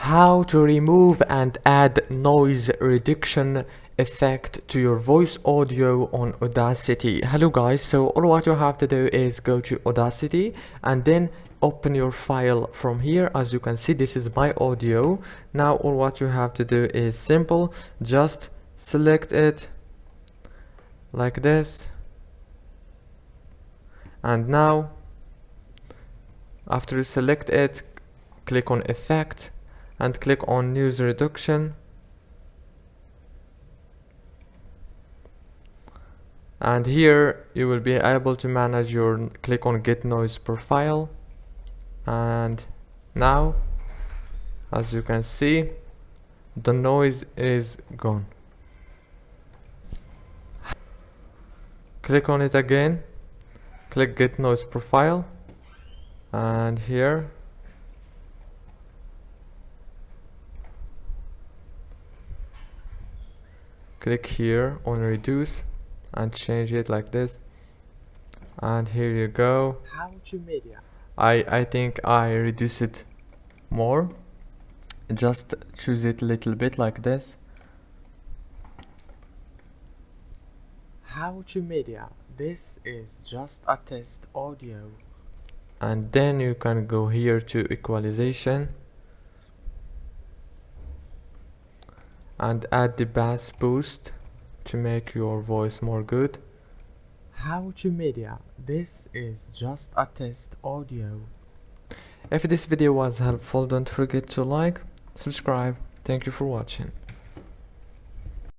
How to remove and add noise reduction effect to your voice audio on Audacity. Hello guys, so all what you have to do is go to Audacity and then open your file from here. As you can see, this is my audio. Now all what you have to do is simple, just select it like this, and now after you select it, click on effect and click on noise reduction, and here you will be able to manage your click on get noise profile. And now as you can see, the noise is gone. Click on it again, click get noise profile, and here click here on reduce and change it like this, and here you go. How to media. I think I reduce it more. Just choose it a little bit like this. How to media. This is just a test audio. And then you can go here to equalization and add the bass boost to make your voice more good. How to media. This is just a test audio. If this video was helpful, don't forget to like, subscribe. Thank you for watching.